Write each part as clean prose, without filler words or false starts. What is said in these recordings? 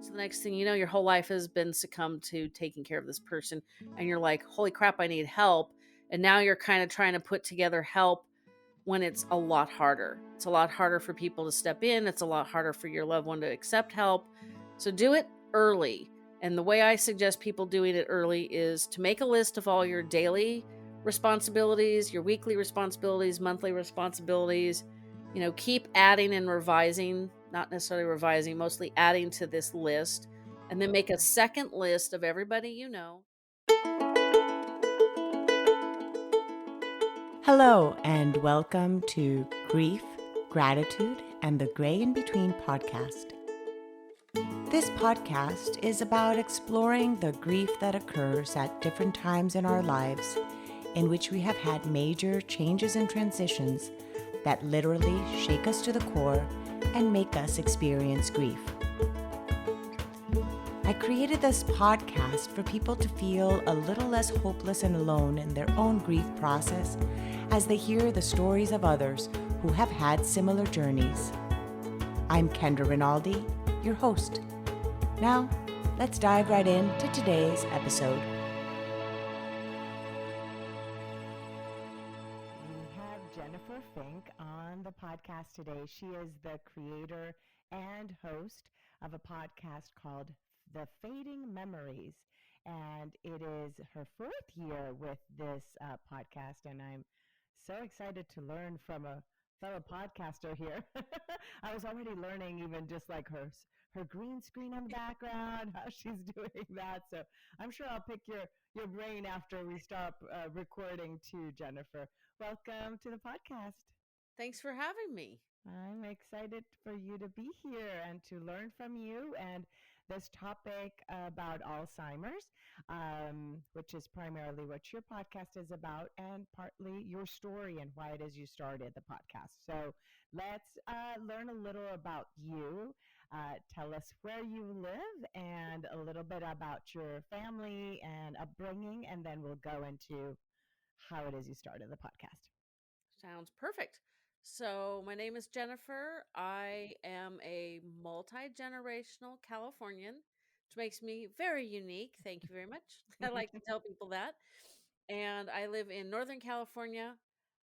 So the next thing you know, your whole life has been succumbed to taking care of this person. And you're like, holy crap, I need help. And now you're kind of trying to put together help when it's a lot harder. It's a lot harder for people to step in. It's a lot harder for your loved one to accept help. So do it early. And the way I suggest people doing it early is to make a list of all your daily responsibilities, your weekly responsibilities, monthly responsibilities. Keep adding and revising, not necessarily revising, mostly adding to this list. And then make a second list of everybody you know. Hello, and welcome to Grief, Gratitude, and the Gray in Between podcast. This podcast is about exploring the grief that occurs at different times in our lives, in which we have had major changes and transitions that literally shake us to the core and make us experience grief. I created this podcast for people to feel a little less hopeless and alone in their own grief process as they hear the stories of others who have had similar journeys. I'm Kendra Rinaldi, your host. Now, let's dive right into today's episode. We have Jennifer Fink on the podcast today. She is the creator and host of a podcast called The Fading Memories, and it is her fourth year with this podcast, and I'm so excited to learn from a fellow podcaster here. I was already learning even just like her green screen in the background, how she's doing that. So I'm sure I'll pick your brain after we stop recording too, Jennifer. Welcome to the podcast. Thanks for having me. I'm excited for you to be here and to learn from you and this topic about Alzheimer's, which is primarily what your podcast is about and partly your story and why it is you started the podcast. So let's learn a little about you. Tell us where you live and a little bit about your family and upbringing, and then we'll go into how it is you started the podcast. Sounds perfect. So, my name is Jennifer. I am a multi generational Californian, which makes me very unique. Thank you very much. I like to tell people that. And I live in Northern California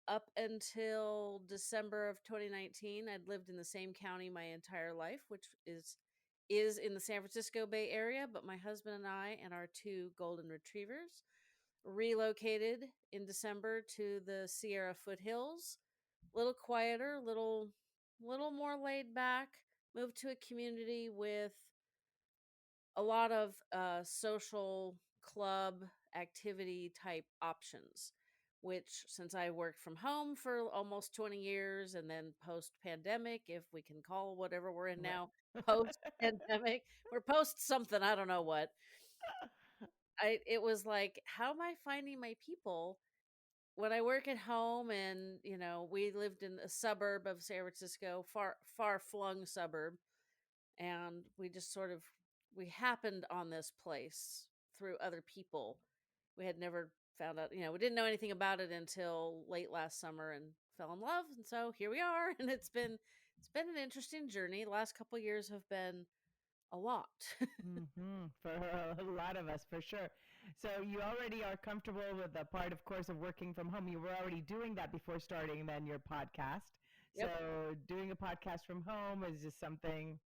up until December of 2019. I'd lived in the same county my entire life, which is in the San Francisco Bay Area, but my husband and I and our two golden retrievers relocated in December to the Sierra foothills. A little quieter, little more laid back. Moved to a community with a lot of social club activity type options, which, since I worked from home for almost 20 years and then post pandemic, if we can call whatever we're in now post pandemic, we're post something, I don't know what. It was like, how am I finding my people when I work at home? And we lived in a suburb of San Francisco, far flung suburb, and we just sort of we happened on this place through other people. We had never found out, we didn't know anything about it until late last summer and fell in love, and so here we are. And it's been an interesting journey. The last couple of years have been a lot. For a lot of us, for sure. So you already are comfortable with the part, of course, of working from home. You were already doing that before starting then your podcast. Yep. So doing a podcast from home is just something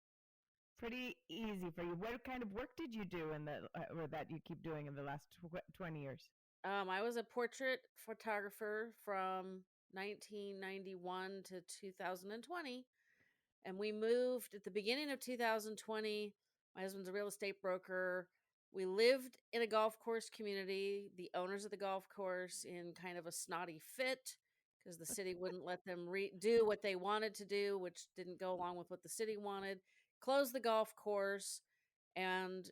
pretty easy for you. What kind of work did you do in the or that you keep doing in the last 20 years? I was a portrait photographer from 1991 to 2020. And we moved at the beginning of 2020. My husband's a real estate broker. We lived in a golf course community. The owners of the golf course, in kind of a snotty fit because the city wouldn't let them do what they wanted to do, which didn't go along with what the city wanted, closed the golf course. And,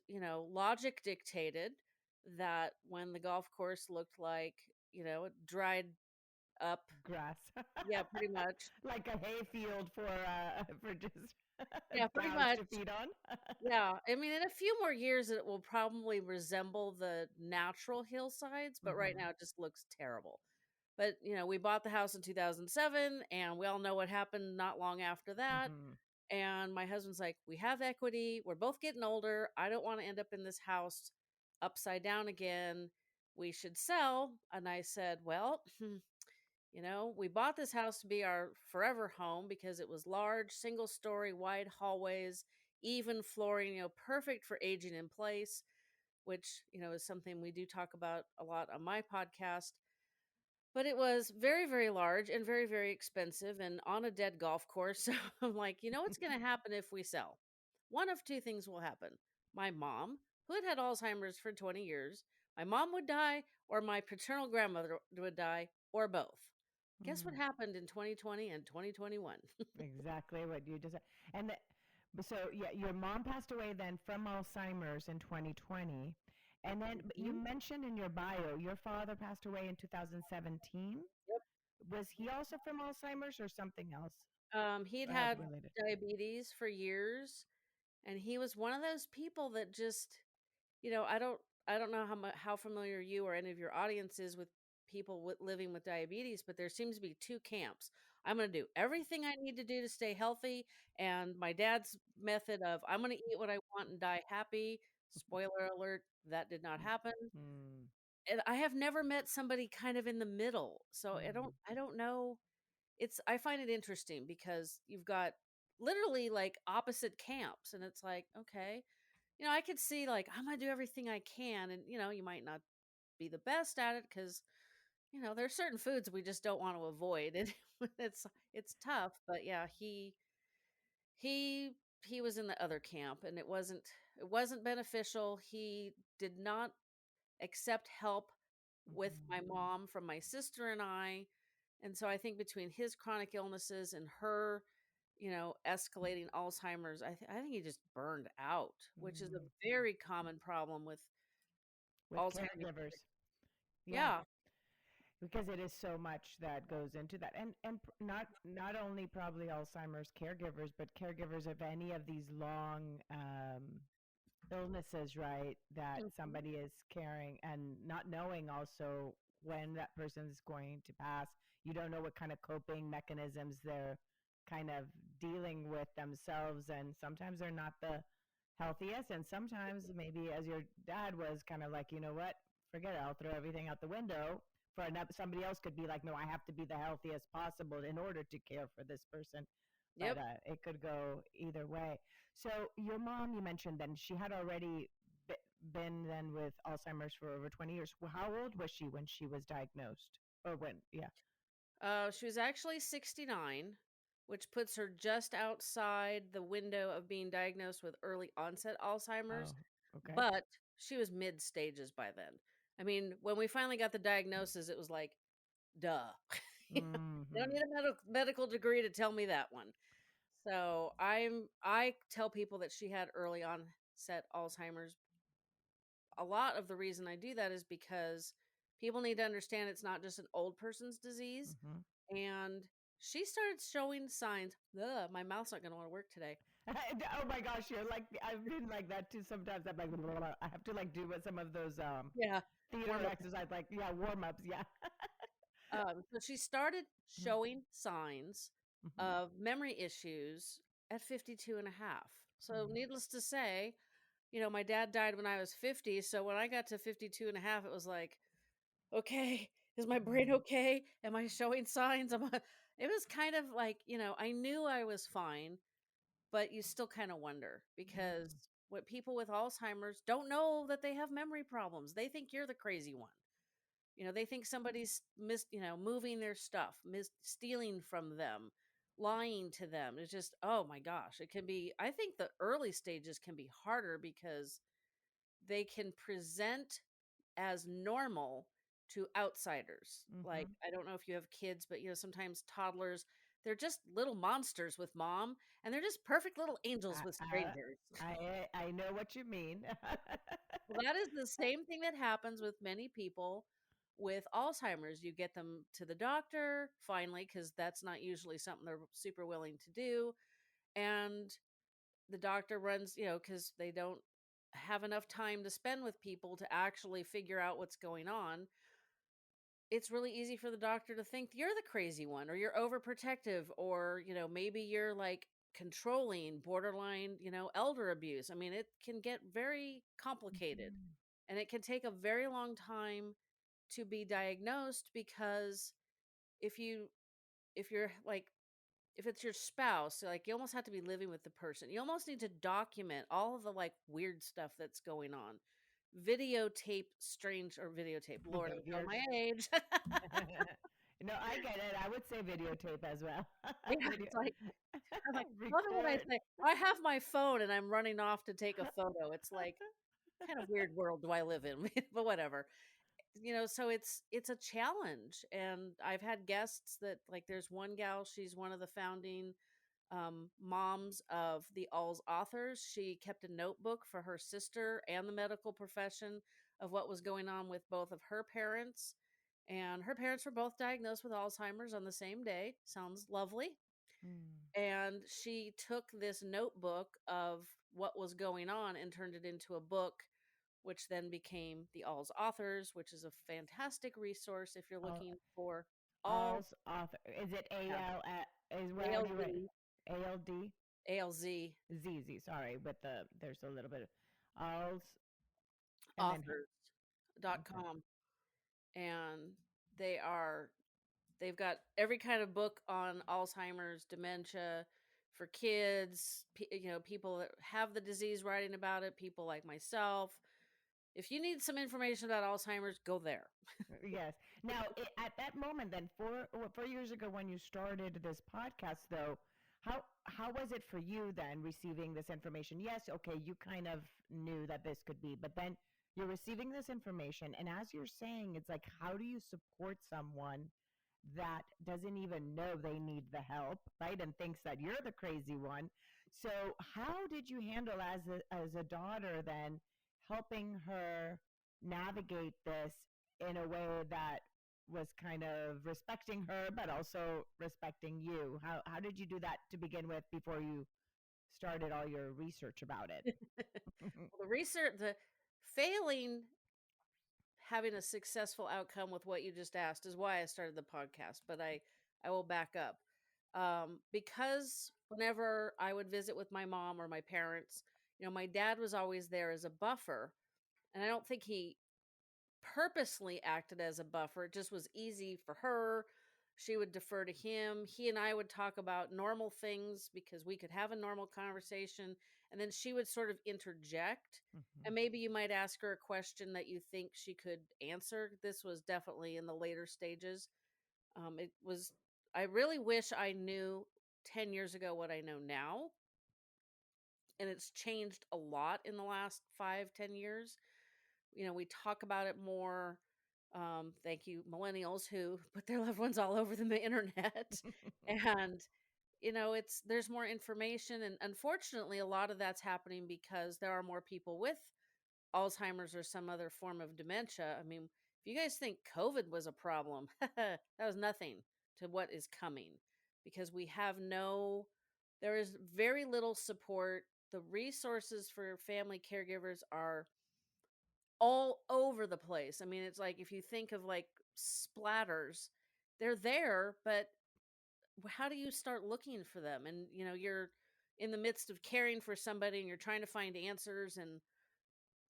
logic dictated that when the golf course looked like, it dried up. Grass. Yeah, pretty much. Like a hayfield for just Yeah, pretty cows much. to feed on. Yeah, I mean, in a few more years, it will probably resemble the natural hillsides, but right Mm-hmm. now it just looks terrible. But, we bought the house in 2007, and we all know what happened not long after that. Mm-hmm. And my husband's like, we have equity. We're both getting older. I don't want to end up in this house upside down again. We should sell. And I said, well, we bought this house to be our forever home because it was large, single story, wide hallways, even flooring, perfect for aging in place, which, is something we do talk about a lot on my podcast. But it was very, very large and very, very expensive and on a dead golf course. So I'm like, what's going to happen if we sell? One of two things will happen. My mom, who had had Alzheimer's for 20 years, my mom would die, or my paternal grandmother would die, or both. Guess what Mm, happened in 2020 and 2021? exactly what you just said. And so, yeah, your mom passed away then from Alzheimer's in 2020. And then but you Mhm. mentioned in your bio, your father passed away in 2017. Yep. Was he also from Alzheimer's or something else He'd health had related? diabetes for years, and he was one of those people that just I don't know how familiar you or any of your audience is with people living with diabetes, but there seems to be two camps. I'm going to do everything I need to do to stay healthy, and my dad's method of I'm going to eat what I want and die happy. Spoiler alert, that did not happen. Mm, And I have never met somebody kind of in the middle. So mm, I don't know. I find it interesting because you've got literally like opposite camps, and it's like, okay, I could see like I'm gonna do everything I can, and you might not be the best at it because there's certain foods we just don't want to avoid, and it's tough. But yeah, he he was in the other camp, and it wasn't beneficial. He did not accept help with mhm, my mom from my sister and I, and so I think between his chronic illnesses and her escalating Alzheimer's, I think he just burned out, which is a mm. very common problem with With Alzheimer's. caregivers. Yeah, Yeah. because it is so much that goes into that, and not only probably Alzheimer's caregivers, but caregivers of any of these long illnesses, right? That Mhm. somebody is caring and not knowing also when that person is going to pass. You don't know what kind of coping mechanisms they're kind of dealing with themselves, and sometimes they're not the healthiest, and sometimes maybe as your dad was kind of like, you know what, forget it, I'll throw everything out the window. For another, somebody else could be like, no, I have to be the healthiest possible in order to care for this person. But Yep. it could go either way. So your mom, you mentioned then she had already been then with Alzheimer's for over 20 years. Well, how old was she when she was diagnosed? Or when? Yeah. She was actually 69, which puts her just outside the window of being diagnosed with early onset Oh, Alzheimer's, okay. but she was mid stages by then. I mean, when we finally got the diagnosis, it was like, duh. You don't Mm-hmm. need a medical degree to tell me that one. So I tell people that she had early onset Alzheimer's. A lot of the reason I do that is because people need to understand it's not just an old person's disease. Mm-hmm. And she started showing signs. Ugh, my mouth's not going to want to work today. Oh my gosh, you're like I've been like that too. Sometimes I'm like blah, blah, blah. I have to like do what some of those Yeah, theater warm up. exercise, like yeah, warm ups. Yeah. So she started Mm-hmm. showing signs Mm-hmm. of memory issues at 52 and a half. So needless to say, my dad died when I was 50. So when I got to 52 and a half, it was like, okay, is my brain Mm-hmm. okay? Am I showing signs? It was kind of like, I knew I was fine, but you still kind of wonder because what people with Alzheimer's don't know that they have memory problems. They think you're the crazy one. They think somebody's moving their stuff, stealing from them, lying to them. It's just, oh my gosh, it can be. I think the early stages can be harder because they can present as normal to outsiders. Like, Mm-hmm. I don't know if you have kids, but sometimes toddlers, they're just little monsters with mom, and they're just perfect little angels I, with I strangers. I know what you mean. Well, that is the same thing that happens with many people with Alzheimer's. You get them to the doctor finally, because that's not usually something they're super willing to do. And the doctor runs, because they don't have enough time to spend with people to actually figure out what's going on. It's really easy for the doctor to think you're the crazy one, or you're overprotective, or maybe you're like controlling, borderline, elder abuse. I mean, it can get very complicated, Mhm. and it can take a very long time to be diagnosed, because if you if you're like if it's your spouse, like, you almost have to be living with the person. You almost need to document all of the like weird stuff that's going on. Videotape strange or videotape. Lord, I'm showing Behaviors. my age. No, I get it. I would say videotape as well. Yeah, Video it's like I'm like, I love it when I record. say I have my phone and I'm running off to take a photo. It's like, kind of weird world do I live in? But whatever. So it's a challenge, and I've had guests that, like, there's one gal, she's one of the founding moms of the Alls authors. She kept a notebook for her sister and the medical profession of what was going on with both of her parents. And her parents were both diagnosed with Alzheimer's on the same day. Sounds lovely. Mm. And she took this notebook of what was going on and turned it into a book, which then became the Alls authors, which is a fantastic resource if you're All, looking for all. all's author. Is it Yeah, AL? Is where how do you write? ALZ, ALD? ALZ ZZ. Sorry, with there's a little bit of all's and then okay. authors.com. And they are they've got every kind of book on Alzheimer's, dementia, for kids, people that have the disease, writing about it, people like myself. If you need some information about Alzheimer's, go there. Yes. Now, at that moment, then 4 years ago, when you started this podcast, though, how was it for you then receiving this information? Yes, okay, you kind of knew that this could be, but then you're receiving this information, and as you're saying, it's like, how do you support someone that doesn't even know they need the help, right? And thinks that you're the crazy one. So, how did you handle as a daughter then helping her navigate this in a way that was kind of respecting her but also respecting you? How did you do that to begin with before you started all your research about it? Well, the research, the failing having a successful outcome with what you just asked is why I started the podcast, but I will back up. Because whenever I would visit with my mom or my parents, my dad was always there as a buffer, and I don't think he purposely acted as a buffer. It just was easy for her. She would defer to him. He and I would talk about normal things because we could have a normal conversation. And then she would sort of interject. Mhm. And maybe you might ask her a question that you think she could answer. This was definitely in the later stages. I really wish I knew 10 years ago what I know now. And it's changed a lot in the last 5, 10 years. We talk about it more. Thank you, millennials who put their loved ones all over the internet. And there's more information, and unfortunately a lot of that's happening because there are more people with Alzheimer's or some other form of dementia. I mean, if you guys think COVID was a problem, that was nothing to what is coming, because there is very little support. The resources for family caregivers are all over the place. I mean, it's like if you think of like splatters, they're there, but how do you start looking for them? And you're in the midst of caring for somebody and you're trying to find answers, and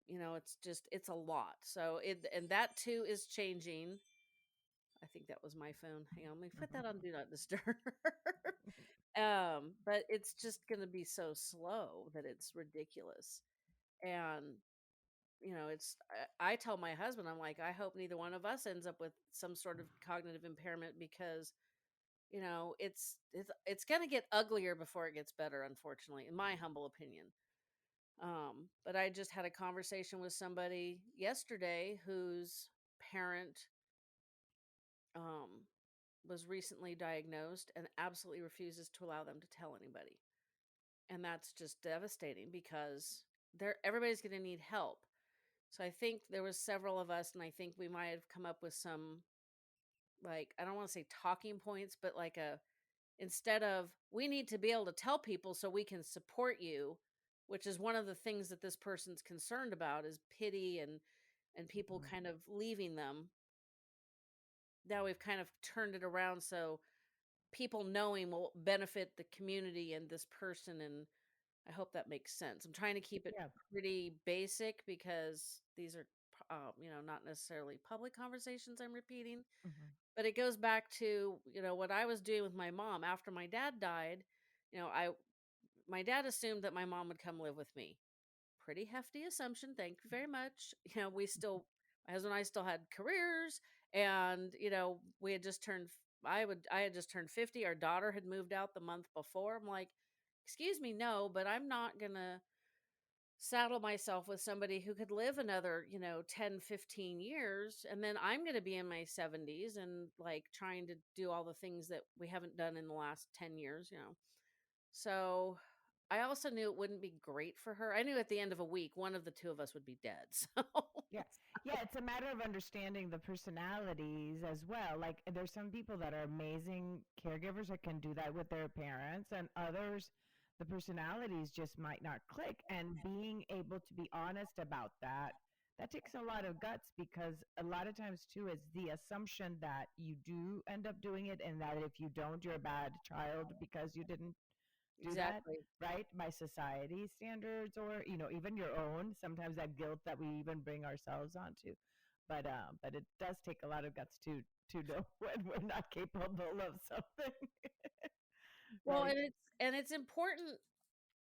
it's a lot. So and that too is changing. I think that was my phone. Hang on, let me put that on do not disturb. But it's just going to be so slow that it's ridiculous. And I tell my husband, I'm like, I hope neither one of us ends up with some sort of cognitive impairment, because it's going to get uglier before it gets better, unfortunately, in my humble opinion. But I just had a conversation with somebody yesterday whose parent um was recently diagnosed and absolutely refuses to allow them to tell anybody. And that's just devastating, because everybody's going to need help. So I think there was several of us, and I think we might have come up with some, like, I don't want to say talking points, but like instead of, we need to be able to tell people so we can support you, which is one of the things that this person's concerned about, is pity and people Mhm. kind of leaving them. Now we've kind of turned it around. So people knowing will benefit the community and this person. And I hope that makes sense. I'm trying to keep it Yeah. pretty basic because these are, not necessarily public conversations I'm repeating, Hmm. but it goes back to, what I was doing with my mom after my dad died. My dad assumed that my mom would come live with me. Pretty hefty assumption. Thank you very much. We still, my husband and I still had careers, and we had just turned. I had just turned 50. Our daughter had moved out the month before. I'm like, excuse me, no, but I'm not gonna saddle myself with somebody who could live another 10, 15 years, and then I'm going to be in my 70s and like trying to do all the things that we haven't done in the last 10 years. So I also knew it wouldn't be great for her. I knew at the end of a week one of the two of us would be dead. So Yes. Yeah, it's a matter of understanding the personalities as well. Like there's some people that are amazing caregivers that can do that with their parents, and others the personalities just might not click, and being able to be honest about that, that takes a lot of guts, because a lot of times too it's the assumption that you do end up doing it, and that if you don't, you're a bad child because you didn't do that, exactly. right? By society standards, or even your own, sometimes that guilt that we even bring ourselves onto. But it does take a lot of guts to know when we're not capable of something. Well, Right. and it's important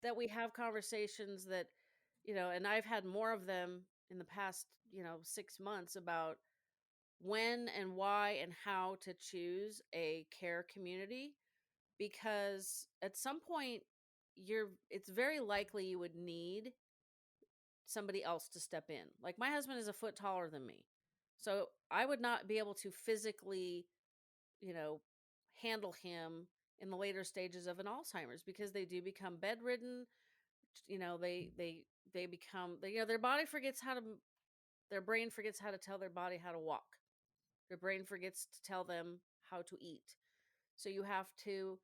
that we have conversations that, and I've had more of them in the past, 6 months about when and why and how to choose a care community, because at some point it's very likely you would need somebody else to step in. Like my husband is a foot taller than me. So I would not be able to physically, you know, handle him in the later stages of an Alzheimer's, because they do become bedridden. They become, their body forgets how to their brain forgets how to tell their body how to walk. Their brain forgets to tell them how to eat. So you have to,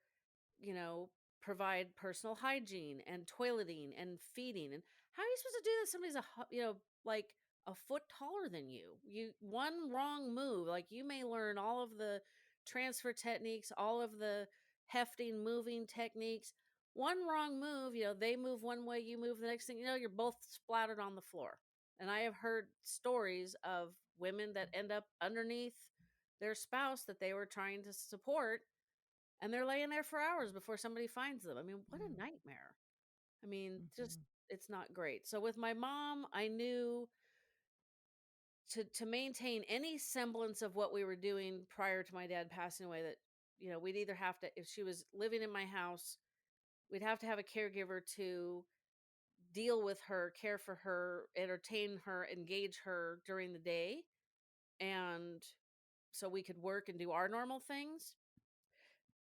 you know, provide personal hygiene and toileting and feeding. And how are you supposed to do that? Somebody's like a foot taller than you. One wrong move, like you may learn all of the transfer techniques, all of the hefting, moving techniques. One wrong move, they move one way, you move the next thing, you're both splattered on the floor. And I have heard stories of women that end up underneath their spouse that they were trying to support, and they're laying there for hours before somebody finds them. I mean, what a nightmare. I mean, just Mm-hmm. it's not great. So with my mom, I knew to maintain any semblance of what we were doing prior to my dad passing away, that we'd either have to, if she was living in my house, we'd have to have a caregiver to deal with her, care for her, entertain her, engage her during the day, and so we could work and do our normal things.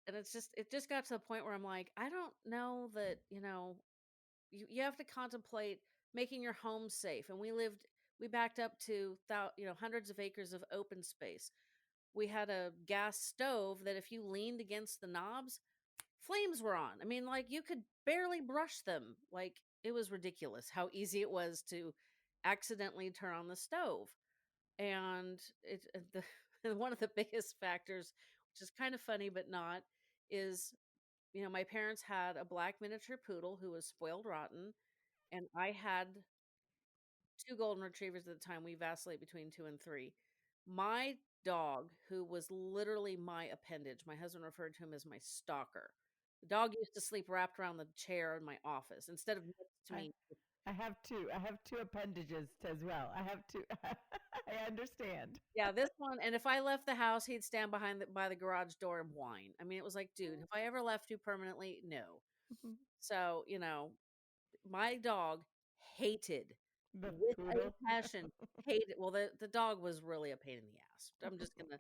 And it just got to the point where I'm like, I don't know that, you have to contemplate making your home safe. And we backed up to hundreds of acres of open space. We had a gas stove that if you leaned against the knobs, flames were on. I mean, like you could barely brush them. Like it was ridiculous how easy it was to accidentally turn on the stove. And one of the biggest factors, which is kind of funny but not, is my parents had a black miniature poodle who was spoiled rotten, and I had two golden retrievers at the time. We vacillate between two and three. My dog, who was literally my appendage, my husband referred to him as my stalker. The dog used to sleep wrapped around the chair in my office instead of next to I me. I have two. I have two appendages as well. I have two. I understand. Yeah, this one. And if I left the house, he'd stand by the garage door and whine. I mean, it was like, dude, have I ever left you permanently? No. So, my dog hated, The with poodle. a passion, hated. Well, the dog was really a pain in the ass. I'm just gonna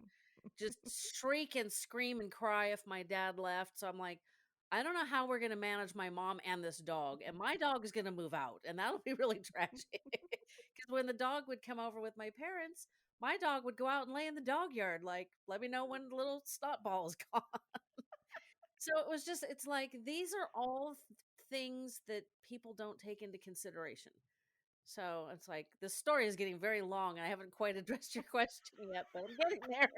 just shriek and scream and cry if my dad left. So I'm like, I don't know how we're gonna manage my mom and this dog, and my dog is gonna move out, and that'll be really tragic. Because when the dog would come over with my parents, my dog would go out and lay in the dog yard, like, let me know when the little snot ball is gone. So it's like these are all things that people don't take into consideration. So it's like the story is getting very long, and I haven't quite addressed your question yet, but I'm getting there.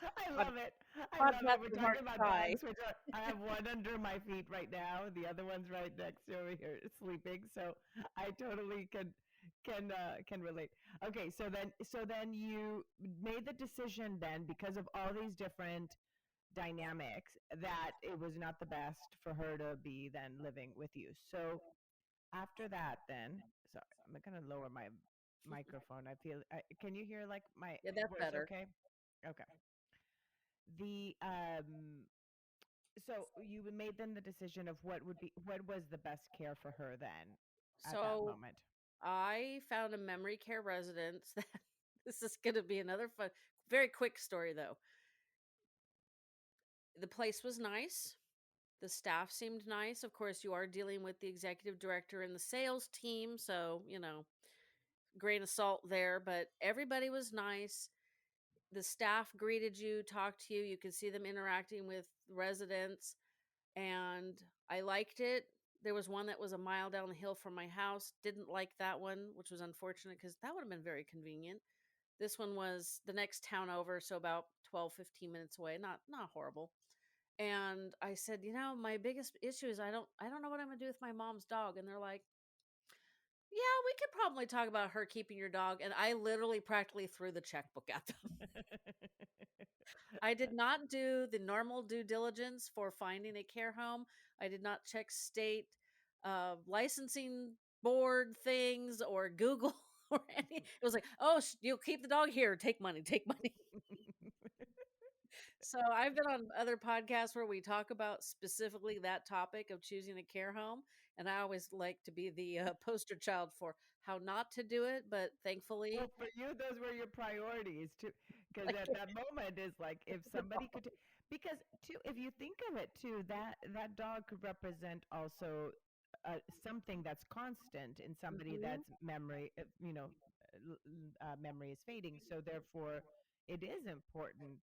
I Pod- love it. I love it. We're Podcasters talking aren't about shy. dogs, which I have one under my feet right now. The other one's right next to over here sleeping. So I totally can relate. Okay, so then you made the decision then because of all these different dynamics that it was not the best for her to be then living with you. So after that, then sorry, I'm gonna lower my microphone. Can you hear like my Yeah, that's voice? better. Okay, okay. The so you made then the decision of what was the best care for her then at that So moment. I found a memory care residence that this is going to be another fun, very quick story though. The place was nice. The staff seemed nice. Of course, you are dealing with the executive director and the sales team, so, grain of salt there, but everybody was nice. The staff greeted you, talked to you. You could see them interacting with residents, and I liked it. There was one that was a mile down the hill from my house. Didn't like that one, which was unfortunate because that would have been very convenient. This one was the next town over, so about 12, 15 minutes away. Not horrible. And I said, my biggest issue is I don't know what I'm gonna do with my mom's dog. And they're like, yeah, we could probably talk about her keeping your dog. And I literally practically threw the checkbook at them. I did not do the normal due diligence for finding a care home. I did not check state licensing board things or Google or any. It was like, oh, you'll keep the dog here. Take money. Take money. So I've been on other podcasts where we talk about specifically that topic of choosing a care home, and I always like to be the poster child for how not to do it. But thankfully, Well, for you, those were your priorities too, because like, at that moment is like if somebody could, because too, if you think of it too, that dog could represent also something that's constant in somebody mhm. that's memory is fading. So therefore, it is important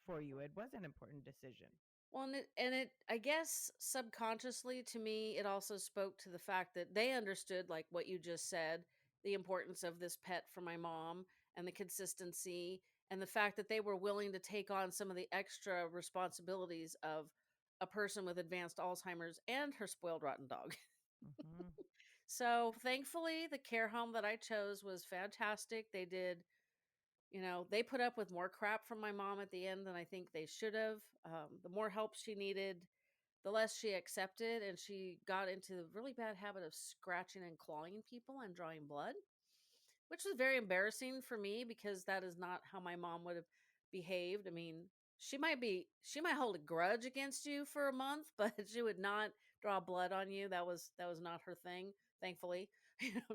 for you. It was an important decision. Well, and it, I guess subconsciously to me, it also spoke to the fact that they understood, like what you just said, the importance of this pet for my mom and the consistency and the fact that they were willing to take on some of the extra responsibilities of a person with advanced Alzheimer's and her spoiled rotten dog. Hmm. So thankfully, the care home that I chose was fantastic. They put up with more crap from my mom at the end than I think they should have. The more help she needed, the less she accepted, and she got into the really bad habit of scratching and clawing people and drawing blood, which was very embarrassing for me because that is not how my mom would have behaved. I mean, she might hold a grudge against you for a month, but she would not draw blood on you. That was not her thing, thankfully.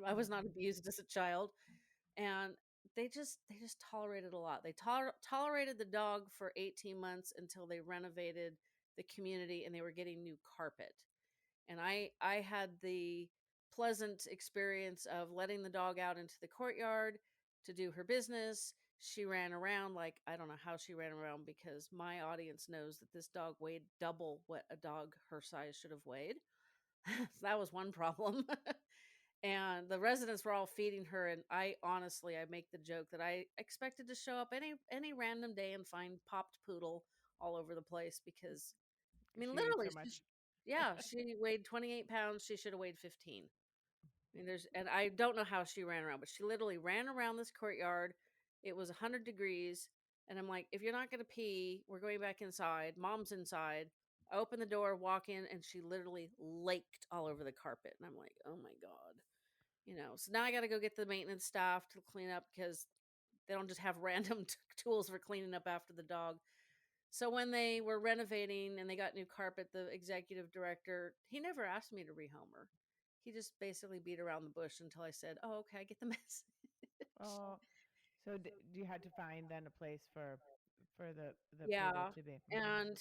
I was not Hmm. abused as a child, and they just tolerated a lot. They tolerated the dog for 18 months until they renovated the community and they were getting new carpet. And I had the pleasant experience of letting the dog out into the courtyard to do her business. She ran around like I don't know how she ran around because my audience knows that this dog weighed double what a dog her size should have weighed. So that was one problem. And the residents were all feeding her, and I make the joke that I expected to show up any random day and find popped poodle all over the place because I mean She ate literally so much. yeah, she weighed 28 pounds, she should have weighed 15. I mean, and I don't know how she ran around, but she literally ran around this courtyard. It was 100 degrees, and I'm like, if you're not going to pee, we're going back inside. Mom's inside. I open the door, walk in, and she literally laked all over the carpet. And I'm like, oh my God. So now I got to go get the maintenance staff to clean up because they don't just have random tools for cleaning up after the dog. So when they were renovating and they got new carpet, the executive director, he never asked me to rehome her. He just basically beat around the bush until I said, "Oh, okay, I get the message." Oh, so you had to find then a place for the poodle Yeah. to be. Hmm. And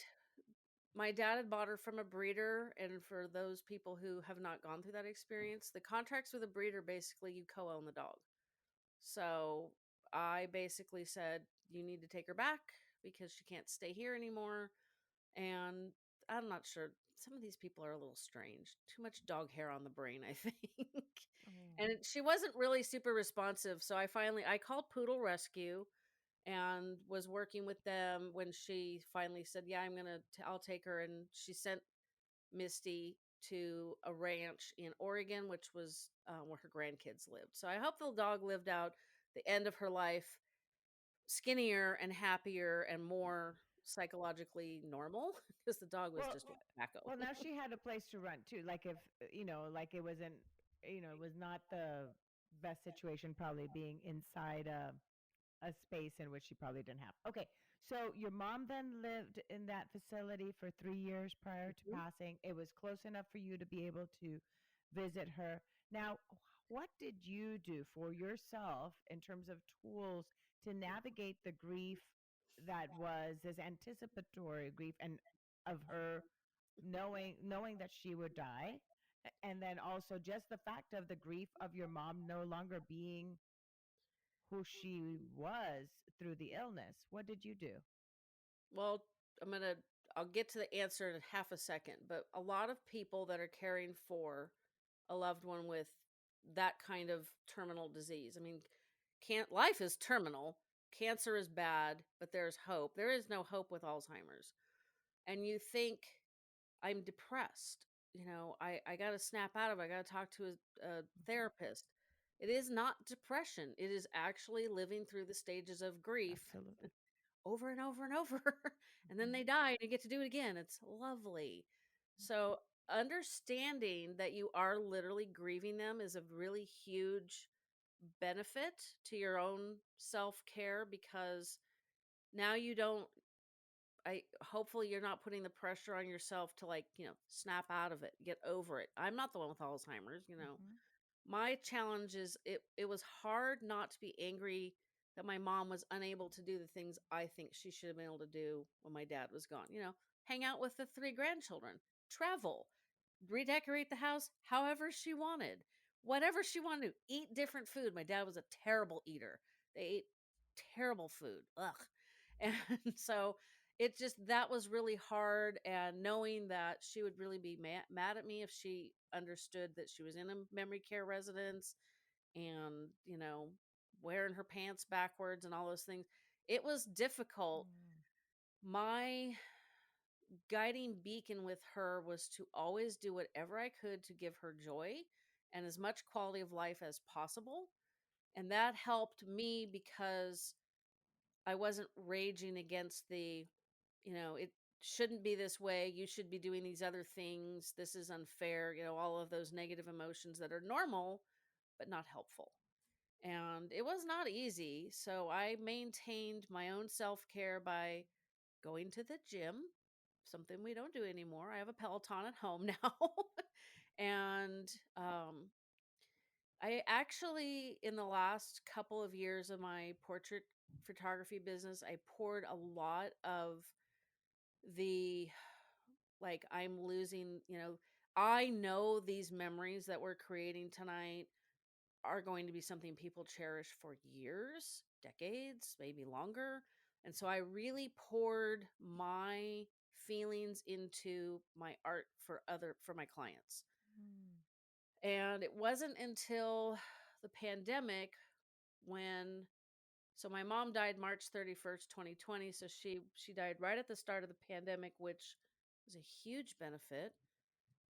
my dad had bought her from a breeder, and for those people who have not gone through that experience, the contracts with a breeder basically you co-own the dog. So I basically said, "You need to take her back because she can't stay here anymore." And I'm not sure. Some of these people are a little strange. Too much dog hair on the brain, I think. Oh. And she wasn't really super responsive. So I called Poodle Rescue and was working with them when she finally said, "Yeah, I'll take her." And she sent Misty to a ranch in Oregon, which was where her grandkids lived. So I hope the dog lived out the end of her life skinnier and happier and more psychologically normal because the dog was Well, just wacko. well, now she had a place to run too. Like if like it wasn't, it was not the best situation probably being inside a space in which she probably didn't have. Okay, so your mom then lived in that facility for 3 years prior to Mhm. passing. It was close enough for you to be able to visit her. Now, what did you do for yourself in terms of tools to navigate the grief that was this anticipatory grief and of her knowing that she would die, and then also just the fact of the grief of your mom no longer being who she was through the illness. What did you do? Well, I'm going to I'll get to the answer in half a second, but a lot of people that are caring for a loved one with that kind of terminal disease. I mean, can't life is terminal. Cancer is bad, but there's hope. There is no hope with Alzheimer's. And you think I'm depressed. I got to snap out of it. I got to talk to a therapist. It is not depression. It is actually living through the stages of grief Absolutely. over and over and over. And then Mhm. they die and you get to do it again. It's lovely. So, understanding that you are literally grieving them is a really huge benefit to your own self care because now you don't I hopefully you're not putting the pressure on yourself to like, snap out of it, get over it. I'm not the one with Alzheimer's. Mhm. My challenge is it was hard not to be angry that my mom was unable to do the things I think she should have been able to do when my dad was gone. Hang out with the three grandchildren, travel, redecorate the house however she wanted, whatever she wanted to, eat different food. My dad was a terrible eater. They ate terrible food. Ugh. And so it just that was really hard. And knowing that she would really be mad at me if she understood that she was in a memory care residence and, wearing her pants backwards and all those things, it was difficult. Mm. My guiding beacon with her was to always do whatever I could to give her joy and as much quality of life as possible. And that helped me because I wasn't raging against it shouldn't be this way. You should be doing these other things. This is unfair. All of those negative emotions that are normal, but not helpful. And it was not easy. So I maintained my own self care by going to the gym, something we don't do anymore. I have a Peloton at home now. And I actually, in the last couple of years of my portrait photography business, I poured a lot of the like, I'm losing, I know these memories that we're creating tonight are going to be something people cherish for years, decades, maybe longer. And so I really poured my feelings into my art for my clients. Mm. And it wasn't until the pandemic when so my mom died March 31st, 2020, so she died right at the start of the pandemic, which was a huge benefit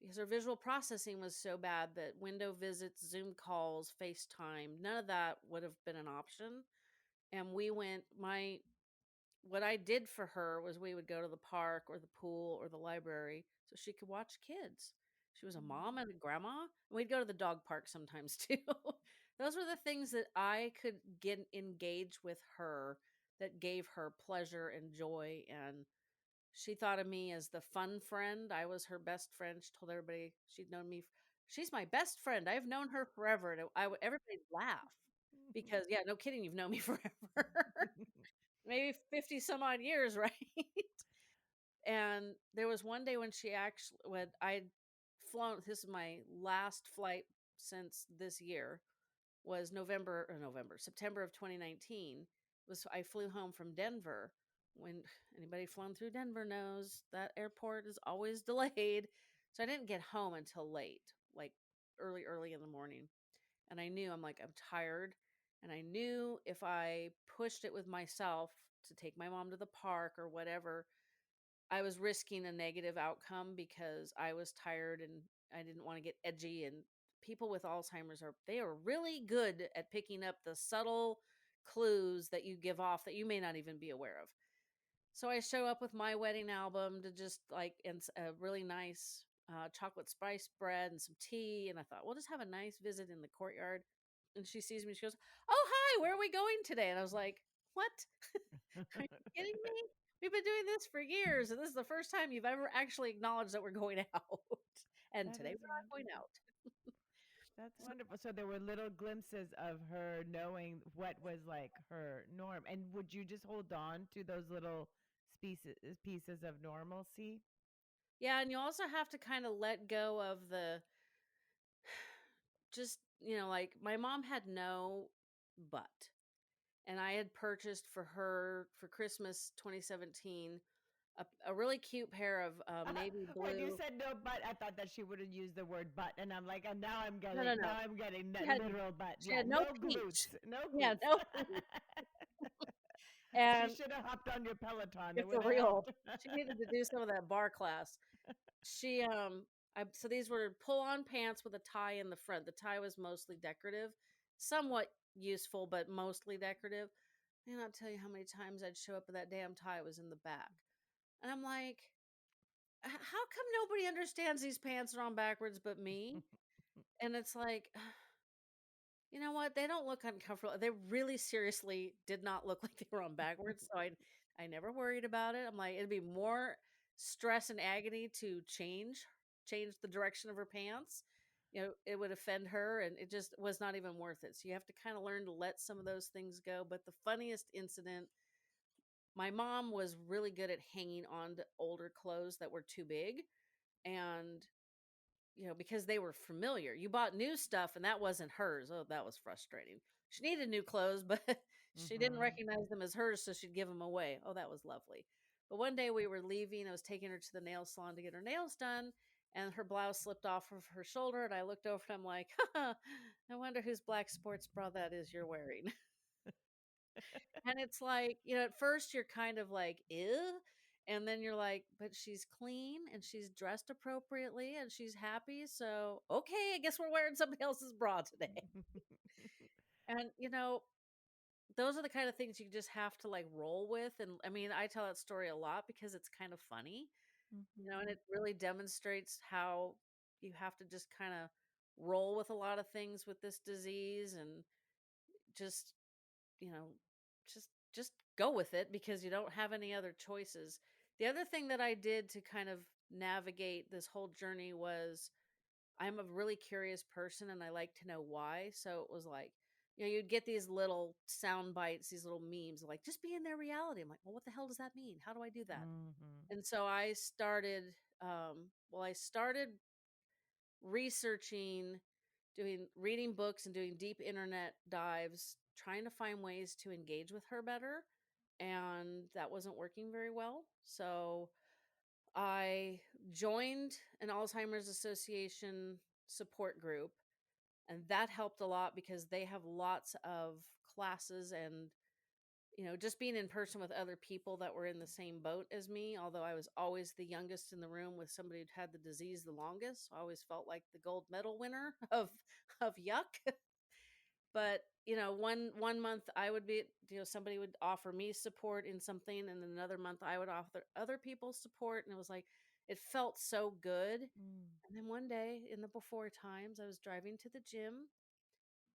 because her visual processing was so bad that window visits, Zoom calls, FaceTime, none of that would have been an option. And what I did for her was we would go to the park or the pool or the library so she could watch kids. She was a mom Mm. and a grandma. And we'd go to the dog park sometimes too. Those were the things that I could get engaged with her that gave her pleasure and joy. And she thought of me as the fun friend. I was her best friend. She told everybody she'd known me. She's my best friend. I've known her forever. And everybody laugh because, yeah, no kidding, you've known me forever. Maybe 50 some odd years, right? And there was one day when I'd flown, this is my last flight since this year, was September of 2019. I flew home from Denver. When anybody flown through Denver knows that airport is always delayed. So I didn't get home until late, like early in the morning. And I knew I'm like, I'm tired. And I knew if I pushed it with myself to take my mom to the park or whatever, I was risking a negative outcome because I was tired and I didn't want to get edgy. And people with Alzheimer's they are really good at picking up the subtle clues that you give off that you may not even be aware of. So I show up with my wedding album to just like and a really nice chocolate spice bread and some tea, and I thought we'll just have a nice visit in the courtyard. And she sees me, she goes, "Oh hi, where are we going today?" And I was like, "What? Are you kidding me? We've been doing this for years, and this is the first time you've ever actually acknowledged that we're going out." And That today is we're not going wonderful. out. That's So, wonderful. So there were little glimpses of her knowing what was like her norm. And would you just hold on to those little pieces of normalcy? yeah, and you also have to kind of let go of the just, like my mom had no butt. And I had purchased for her for Christmas 2017 a really cute pair of navy When you blue. said no butt, I thought that she would have used the word butt, and I'm like, and No, no, no. now I'm getting She had literal butt. she Yeah, had no no peach. glutes, no Yeah, glutes. no peach. She And should have hopped on your Peloton. It it's would a have real. helped. She needed to do some of that bar class. She so these were pull-on pants with a tie in the front. The tie was mostly decorative, somewhat useful, but mostly decorative. I cannot tell you how many times I'd show up with that damn tie was in the back. And I'm like, how come nobody understands these pants are on backwards but me? And it's like, you know what? They don't look uncomfortable. They really seriously did not look like they were on backwards. So I never worried about it. I'm like, it'd be more stress and agony to change the direction of her pants. It would offend her and it just was not even worth it. So you have to kind of learn to let some of those things go. But the funniest incident, my mom was really good at hanging on to older clothes that were too big. And because they were familiar. You bought new stuff and that wasn't hers. Oh, that was frustrating. She needed new clothes, but she didn't Hmm. recognize them as hers, so she'd give them away. Oh, that was lovely. But one day we were leaving. I was taking her to the nail salon to get her nails done, and her blouse slipped off of her shoulder. And I looked over and I'm like, I wonder whose black sports bra that is you're wearing. And it's like, at first you're kind of like, ew. And then you're like, but she's clean and she's dressed appropriately and she's happy. So, okay, I guess we're wearing somebody else's bra today. And, those are the kind of things you just have to like roll with. And I mean, I tell that story a lot because it's kind of funny, and Hmm. it really demonstrates how you have to just kind of roll with a lot of things with this disease and just you know, just go with it because you don't have any other choices. The other thing that I did to kind of navigate this whole journey was I'm a really curious person and I like to know why. So it was like, you'd get these little sound bites, these little memes like just be in their reality. I'm like, well, what the hell does that mean? How do I do that? Hmm. And so I started I started researching, doing reading books and doing deep internet dives, trying to find ways to engage with her better. And that wasn't working very well. So I joined an Alzheimer's Association support group. And that helped a lot because they have lots of classes and just being in person with other people that were in the same boat as me, although I was always the youngest in the room with somebody who'd had the disease the longest. So I always felt like the gold medal winner of yuck. But one month I would be, somebody would offer me support in something, and then another month I would offer other people support, and it was like it felt so good. Mm. And then one day in the before times, I was driving to the gym,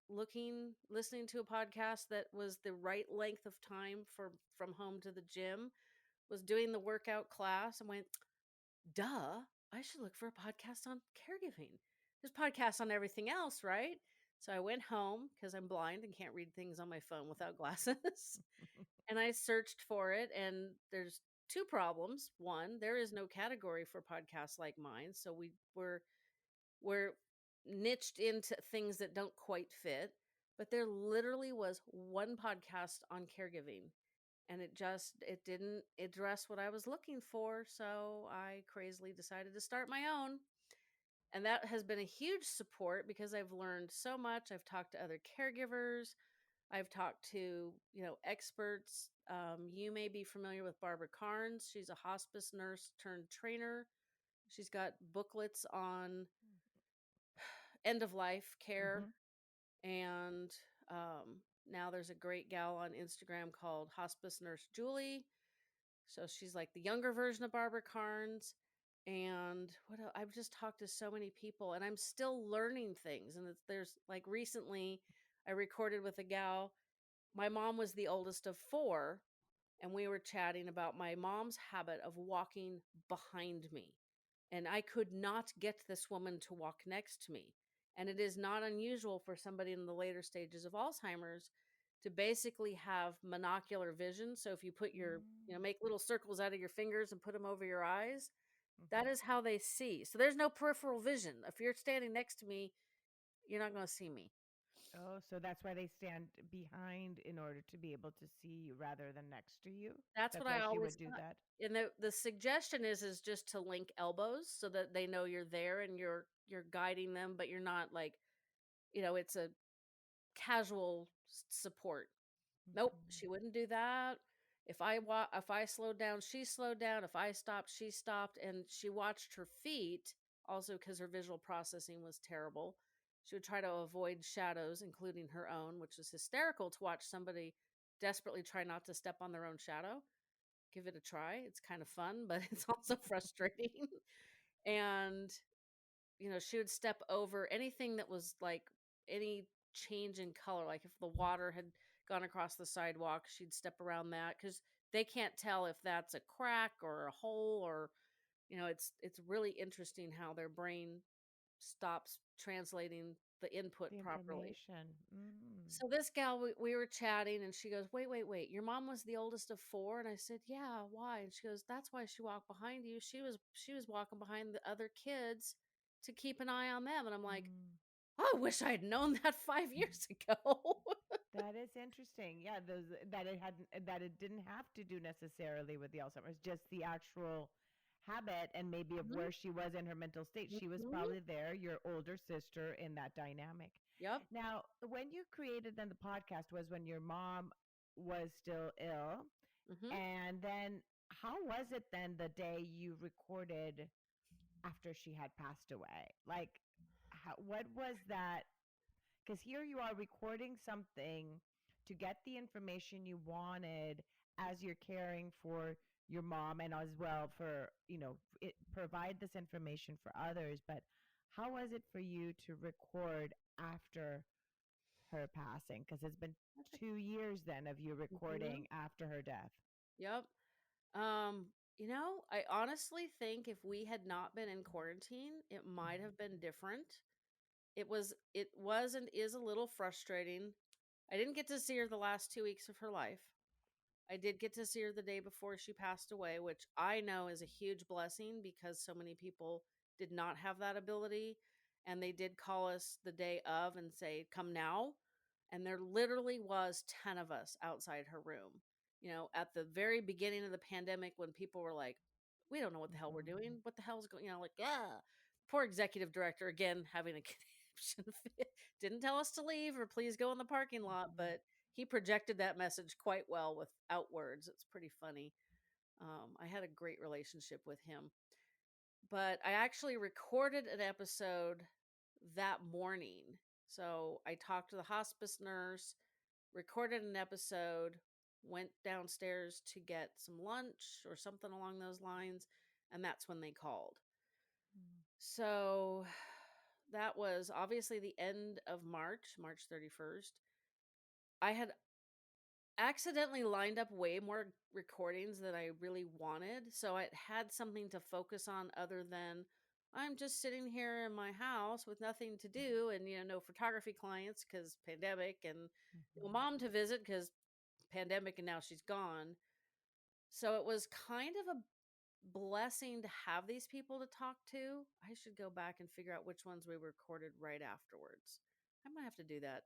listening to a podcast that was the right length of time for from home to the gym, was doing the workout class and went, duh, I should look for a podcast on caregiving. There's podcasts on everything else, right? So I went home because I'm blind and can't read things on my phone without glasses. And I searched for it, and there's two problems. One, there is no category for podcasts like mine. So we're niched into things that don't quite fit. But there literally was one podcast on caregiving, and it didn't address what I was looking for. So I crazily decided to start my own. And that has been a huge support because I've learned so much. I've talked to other caregivers. I've talked to, experts. You may be familiar with Barbara Carnes. She's a hospice nurse turned trainer. She's got booklets on end of life care. Mm-hmm. And um, now there's a great gal on Instagram called Hospice Nurse Julie. So she's like the younger version of Barbara Carnes. And I've just talked to so many people, and I'm still learning things. And there's like recently, I recorded with a gal. My mom was the oldest of four, and we were chatting about my mom's habit of walking behind me. And I could not get this woman to walk next to me. And it is not unusual for somebody in the later stages of Alzheimer's to basically have monocular vision. So if you put make little circles out of your fingers and put them over your eyes, that Mm-hmm. is how they see. So there's no peripheral vision. If you're standing next to me, you're not going to see me. Oh, so that's why they stand behind in order to be able to see you rather than next to you? That's what That's I why she always would do thought. that? And the suggestion is just to link elbows so that they know you're there and you're guiding them, but you're not like, it's a casual support. Nope, Mm-hmm. she wouldn't do that. If I slowed down, she slowed down. If I stopped, she stopped, and she watched her feet also because her visual processing was terrible. She would try to avoid shadows, including her own, which is hysterical to watch somebody desperately try not to step on their own shadow. Give it a try. It's kind of fun, but it's also frustrating. And she would step over anything that was like any change in color. Like if the water had gone across the sidewalk, she'd step around that because they can't tell if that's a crack or a hole or, it's really interesting how their brain stops translating the input The properly. information. Mm. So this gal, we were chatting, and she goes, "Wait, wait, wait! Your mom was the oldest of four?" And I said, "Yeah, why?" And she goes, "That's why she walked behind you. She was walking behind the other kids to keep an eye on them." And I'm like, Mm. "Oh, I wish I had known that 5 years ago." That is interesting. Yeah, those that it didn't have to do necessarily with the Alzheimer's, just the actual habit and maybe of Mhm, where she was in her mental state. She was mhm. probably there, your older sister, in that dynamic. Yep. Now, when you created then the podcast was when your mom was still ill. Hmm. And then how was it then the day you recorded after she had passed away? Like, what was that? Because here you are recording something to get the information you wanted as you're caring for your mom and as well for, provide this information for others. But how was it for you to record after her passing? Because it's been 2 years then of you Hmm. recording after her death. Yep. I honestly think if we had not been in quarantine, it might have been different. It was and is a little frustrating. I didn't get to see her the last 2 weeks of her life. I did get to see her the day before she passed away, which I know is a huge blessing because so many people did not have that ability. And they did call us the day of and say, "Come now." And there literally was 10 of us outside her room. At the very beginning of the pandemic, when people were like, "We don't know what the hell we're Mhm. doing. What the hell's going?" Like, ah, poor executive director again having a conniption fit. Didn't tell us to leave or please go in the parking lot, Mhm. but he projected that message quite well without words. It's pretty funny. I had a great relationship with him, but I actually recorded an episode that morning. So I talked to the hospice nurse, recorded an episode, went downstairs to get some lunch or something along those lines, and that's when they called. Mm. So that was obviously the end of March, March 31st. I had accidentally lined up way more recordings than I really wanted. So I had something to focus on other than I'm just sitting here in my house with nothing to do and, no photography clients because pandemic and no Mhm. mom to visit because pandemic and now she's gone. So it was kind of a blessing to have these people to talk to. I should go back and figure out which ones we recorded right afterwards. I might have to do that.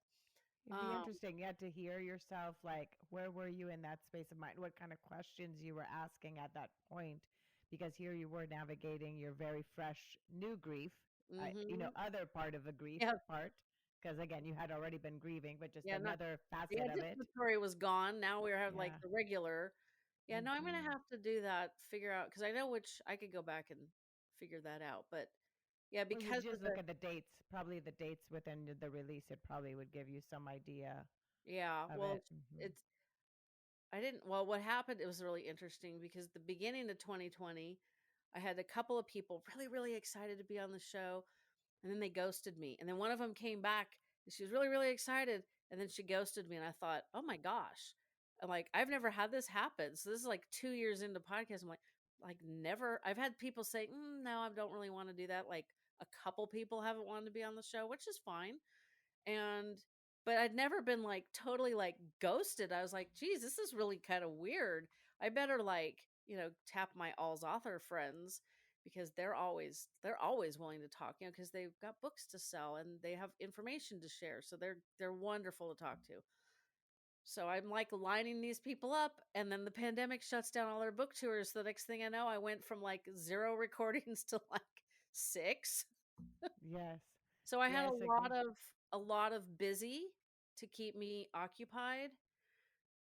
It'd be Um, interesting, yeah, to hear yourself like where were you in that space of mind? What kind of questions you were asking at that point? Because here you were navigating your very fresh new grief, mhm. other part of the grief Yeah. part. because again, you had already been grieving, but just Yeah, not another the facet of it. anticipatory was gone. Now we have like Yeah. the regular. Yeah, no, I'm gonna Hmm. have to do that, figure out because I know which I could go back and figure that out. But yeah, Well, you because of just the look at the dates, probably the dates within the release. It probably would give you some idea yeah, of well, it. Hmm. it's I didn't. Well, what happened? It was really interesting because the beginning of 2020, I had a couple of people really, really excited to be on the show, and then they ghosted me. And then one of them came back, and she was really, really excited, and then she ghosted me. And I thought, oh my gosh, I'm like, I've never had this happen. So this is like 2 years into podcast. I'm like never. I've had people say, no, I don't really want to do that. Like a couple people haven't wanted to be on the show, which is fine. And but I'd never been like totally like ghosted. I was like, geez, this is really kind of weird. I better like, tap my All's author friends because they're always willing to talk, because they've got books to sell and they have information to share. So they're wonderful to talk to. So I'm like lining these people up, and then the pandemic shuts down all their book tours. The next thing I know, I went from like 0 recordings to like 6. Yes. So I had a Yes. lot of a lot of busy to keep me occupied,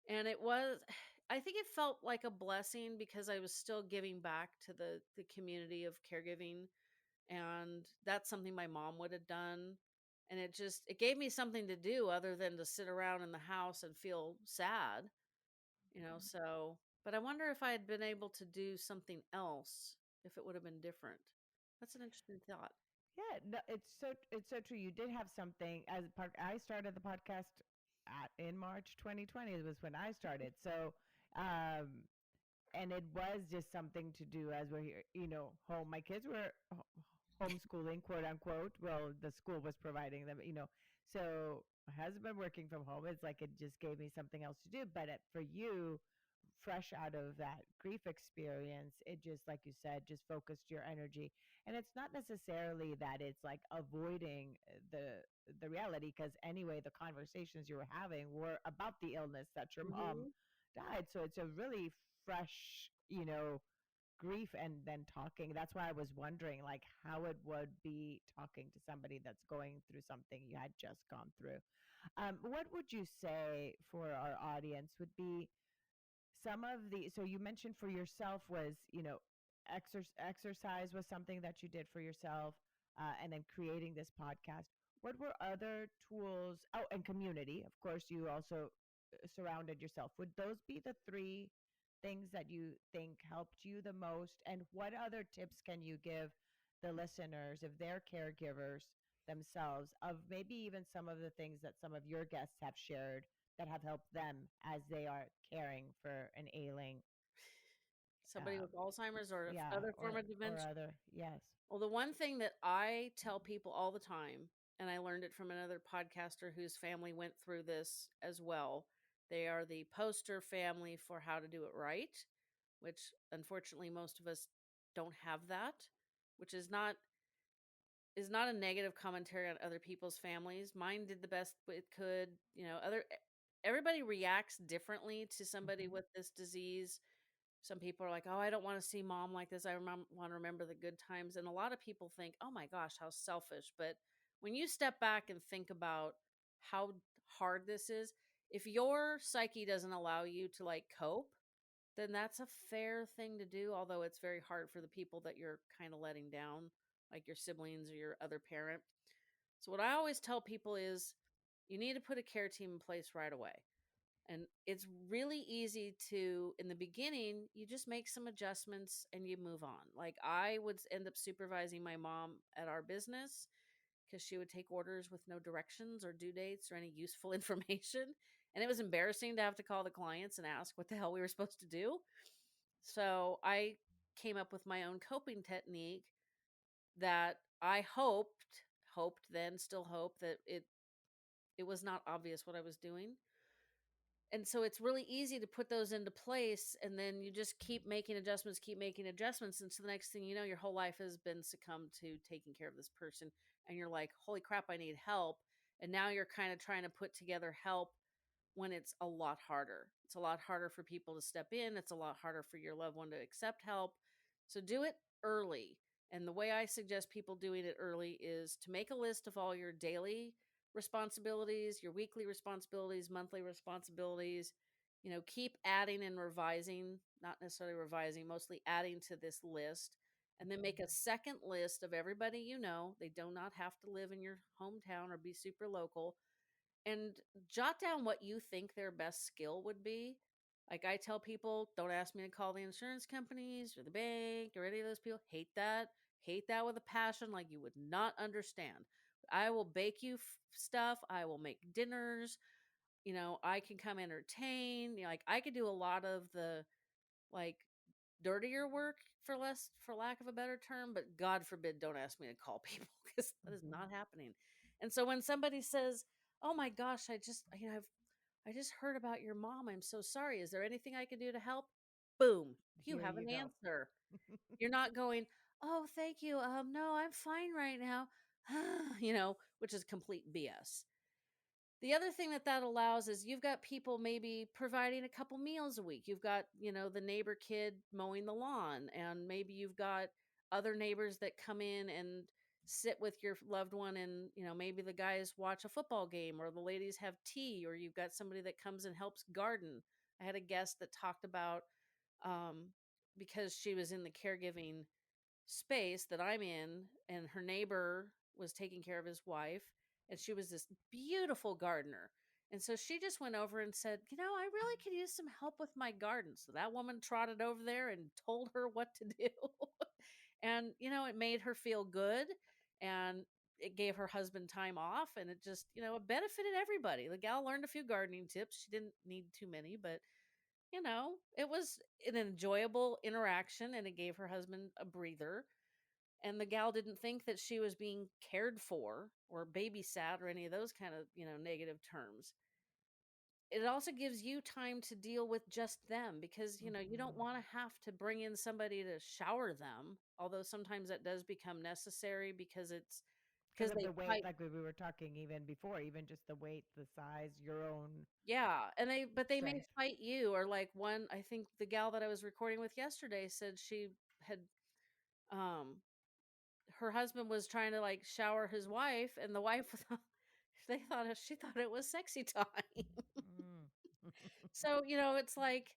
and it was I think it felt like a blessing because I was still giving back to the community of caregiving, and that's something my mom would have done, and it gave me something to do other than to sit around in the house and feel sad, so but I wonder if I had been able to do something else, if it would have been different. That's an interesting thought. Yeah, no, it's so true. You did have something as part. I started the podcast in March 2020. It was when I started. So, um, and it was just something to do as we're here, home. My kids were homeschooling, quote unquote. Well, the school was providing them. So my husband working from home, it's like it just gave me something else to do. But for you, fresh out of that grief experience, it just, like you said, just focused your energy. And it's not necessarily that it's like avoiding the reality, because anyway, the conversations you were having were about the illness that your mom Hmm. died. So it's a really fresh, grief, and then talking. That's why I was wondering like how it would be talking to somebody that's going through something you had just gone through. What would you say for our audience would be some of the, so you mentioned for yourself was, exercise was something that you did for yourself, and then creating this podcast. What were other tools? Oh, and community, of course. You also surrounded yourself. Would those be the three things that you think helped you the most? And what other tips can you give the listeners, if they're caregivers themselves, of maybe even some of the things that some of your guests have shared that have helped them as they are caring for an ailing, Somebody um, with Alzheimer's or yeah, other form of or dementia. other, yes. Well, the one thing that I tell people all the time, and I learned it from another podcaster whose family went through this as well. They are the poster family for how to do it right, which unfortunately most of us don't have that, which is not a negative commentary on other people's families. Mine did the best it could. Everybody reacts differently to somebody Hmm. with this disease. Some people are like, "Oh, I don't want to see mom like this. I want to remember the good times." And a lot of people think, "Oh my gosh, how selfish." But when you step back and think about how hard this is, if your psyche doesn't allow you to like cope, then that's a fair thing to do, although it's very hard for the people that you're kind of letting down, like your siblings or your other parent. So what I always tell people is you need to put a care team in place right away. And it's really easy to, in the beginning, you just make some adjustments and you move on. Like I would end up supervising my mom at our business because she would take orders with no directions or due dates or any useful information. And it was embarrassing to have to call the clients and ask what the hell we were supposed to do. So I came up with my own coping technique that I hoped then, still hope that it was not obvious what I was doing. And so it's really easy to put those into place, and then you just keep making adjustments, and so the next thing you know, your whole life has been succumbed to taking care of this person, and you're like, holy crap, I need help. And now you're kind of trying to put together help when it's a lot harder. It's a lot harder for people to step in. It's a lot harder for your loved one to accept help. So do it early. And the way I suggest people doing it early is to make a list of all your daily responsibilities, your weekly responsibilities, monthly responsibilities. Keep adding and revising, not necessarily revising, mostly adding to this list. And then make a second list of everybody you know. They do not have to live in your hometown or be super local, and jot down what you think their best skill would be. Like I tell people, don't ask me to call the insurance companies or the bank or any of those people. Hate that. Hate that with a passion like you would not understand. I will bake you stuff. I will make dinners. I can come entertain. Like I could do a lot of the like dirtier work for lack of a better term, but God forbid don't ask me to call people because that is Mm-hmm. not happening. And so when somebody says, "Oh my gosh, I just heard about your mom. I'm so sorry. Is there anything I can do to help?" Boom, you Here have you an go. answer. You're not going, "Oh, thank you. No, I'm fine right now." Which is complete BS. The other thing that allows is you've got people maybe providing a couple meals a week. You've got, the neighbor kid mowing the lawn, and maybe you've got other neighbors that come in and sit with your loved one, and, maybe the guys watch a football game or the ladies have tea, or you've got somebody that comes and helps garden. I had a guest that talked about um because she was in the caregiving space that I'm in, and her neighbor was taking care of his wife, and she was this beautiful gardener. And so she just went over and said, I really could use some help with my garden. So that woman trotted over there and told her what to do. And, it made her feel good, and it gave her husband time off, and it just, it benefited everybody. The gal learned a few gardening tips. She didn't need too many, but it was an enjoyable interaction, and it gave her husband a breather. And the gal didn't think that she was being cared for or babysat or any of those kind of, negative terms. It also gives you time to deal with just them because, you don't Mm-hmm. want to have to bring in somebody to shower them, although sometimes that does become necessary Because because of they the weight, fight. like we were talking even before, even just the weight, the size, your own Yeah, and they may strength. fight you, or like one, I think the gal that I was recording with yesterday said she had um her husband was trying to like shower his wife, and the wife she thought it was sexy time. Mm. So, it's like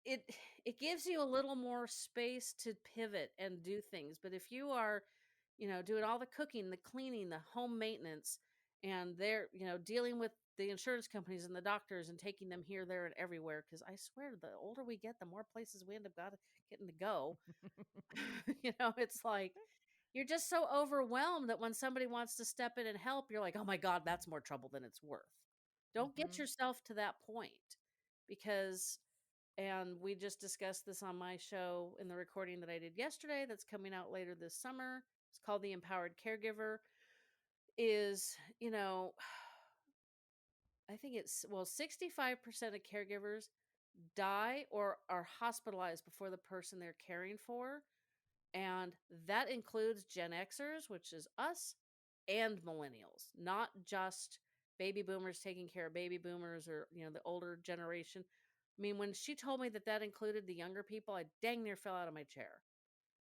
it it gives you a little more space to pivot and do things. But if you are, doing all the cooking, the cleaning, the home maintenance, and they're, dealing with the insurance companies and the doctors and taking them here, there, and everywhere, because I swear the older we get, the more places we end up getting to go. It's like you're just so overwhelmed that when somebody wants to step in and help, you're like, oh my God, that's more trouble than it's worth. Don't get Mm-hmm. yourself to that point because, and we just discussed this on my show in the recording that I did yesterday that's coming out later this summer. It's called The Empowered Caregiver. Is, I think it's, well, 65% of caregivers die or are hospitalized before the person they're caring for. And that includes Gen Xers, which is us, and millennials, not just baby boomers taking care of baby boomers or, the older generation. I mean, when she told me that included the younger people, I dang near fell out of my chair.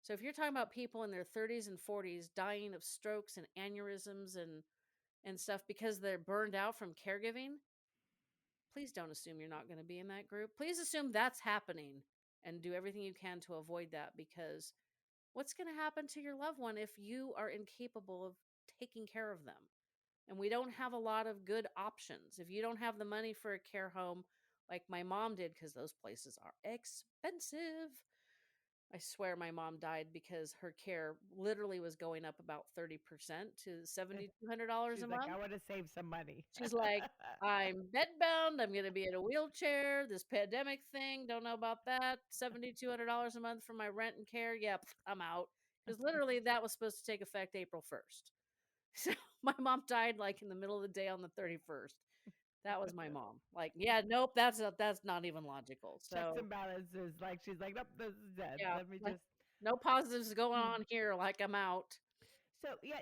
So if you're talking about people in their 30s and 40s dying of strokes and aneurysms and stuff because they're burned out from caregiving, please don't assume you're not going to be in that group. Please assume that's happening and do everything you can to avoid that, because what's going to happen to your loved one if you are incapable of taking care of them? And we don't have a lot of good options. If you don't have the money for a care home like my mom did, because those places are expensive. I swear my mom died because her care literally was going up about 30% to $7,200 a She's like, month. I want to save some money. She's like, I'm bedbound. I'm going to be in a wheelchair. This pandemic thing, don't know about that. $7,200 a month for my rent and care. Yep, I'm out. Because literally that was supposed to take effect April 1st. So my mom died like in the middle of the day on the 31st. That was my mom. Like, yeah, nope, that's not even logical. Checks So and balances. Like she's like, nope, this is dead. yeah, Let me like just. no positives going Mm. on here. Like I'm out. So yeah,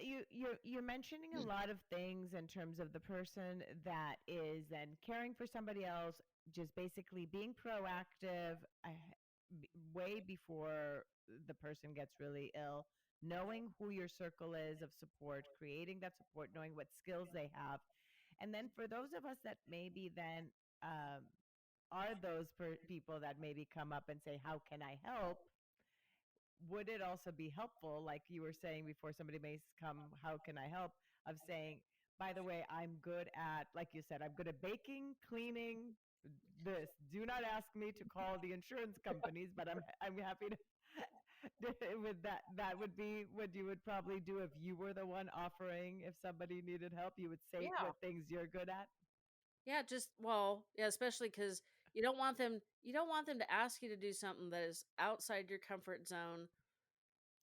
you're mentioning a lot of things in terms of the person that is then caring for somebody else, just basically being proactive way before the person gets really ill, knowing who your circle is of support, creating that support, knowing what skills they have. And then for those of us that maybe then um, are those people that maybe come up and say, "How can I help?" Would it also be helpful, like you were saying before, somebody may come, "How can I help?" Of saying, "By the way, I'm good at," like you said, "I'm good at baking, cleaning, this. Do not ask me to call the insurance companies, but I'm happy to." With that, that would be what you would probably do if you were the one offering. If somebody needed help, you would say Yeah. what things you're good at. Yeah, just well, yeah, especially because you don't want them to ask you to do something that is outside your comfort zone,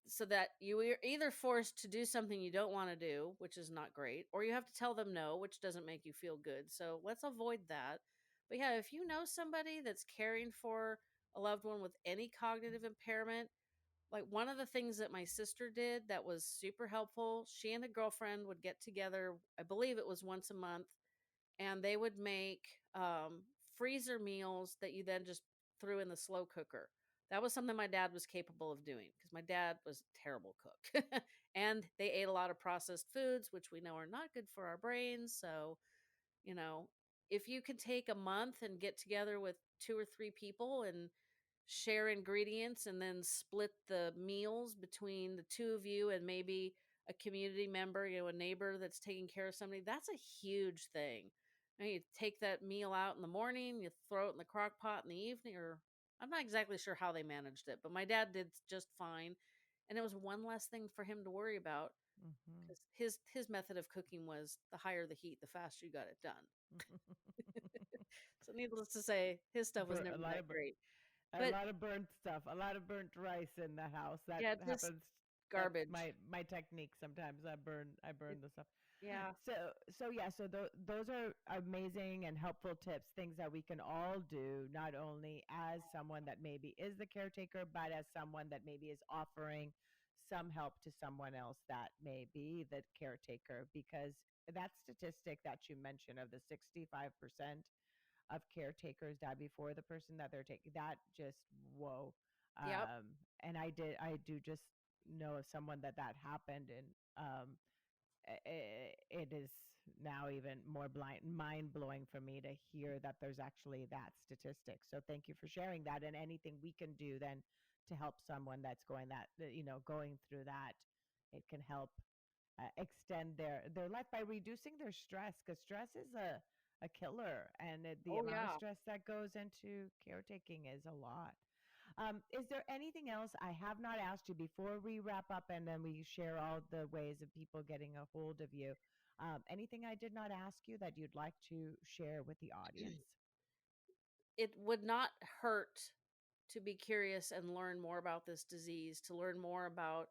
so that you are either forced to do something you don't want to do, which is not great, or you have to tell them no, which doesn't make you feel good. So let's avoid that. But yeah, if you know somebody that's caring for a loved one with any cognitive impairment, like one of the things that my sister did that was super helpful, she and a girlfriend would get together, I believe it was once a month, and they would make freezer meals that you then just threw in the slow cooker. That was something my dad was capable of doing because my dad was a terrible cook. And they ate a lot of processed foods, which we know are not good for our brains. So, you know, if you can take a month and get together with two or three people and share ingredients and then split the meals between the two of you and maybe a community member, a neighbor that's taking care of somebody, that's a huge thing. You take that meal out in the morning, you throw it in the crock pot in the evening, or I'm not exactly sure how they managed it, but my dad did just fine. And it was one less thing for him to worry about Hmm. because his method of cooking was the higher the heat, the faster you got it done. So needless to say, his stuff was never A lot that of great. a But lot of burnt stuff, a lot of burnt rice in the house. That yeah, just happens. That's garbage. my technique. Sometimes I burn It, the stuff. yeah. So yeah, so those are amazing and helpful tips, things that we can all do, not only as someone that maybe is the caretaker, but as someone that maybe is offering some help to someone else that may be the caretaker. Because that statistic that you mentioned of the 65% of caretakers die before the person that they're taking, that just, whoa. Yep. And I do just know of someone that happened, and it is now even more mind blowing for me to hear that there's actually that statistic. So thank you for sharing that, and anything we can do then to help someone that's going through that, it can help extend their life by reducing their stress, because stress is a killer, and the Oh amount of yeah. stress that goes into caretaking is a lot. Is there anything else I have not asked you before we wrap up and then we share all the ways of people getting a hold of you? Anything I did not ask you that you'd like to share with the audience? It would not hurt to be curious and learn more about this disease, to learn more about,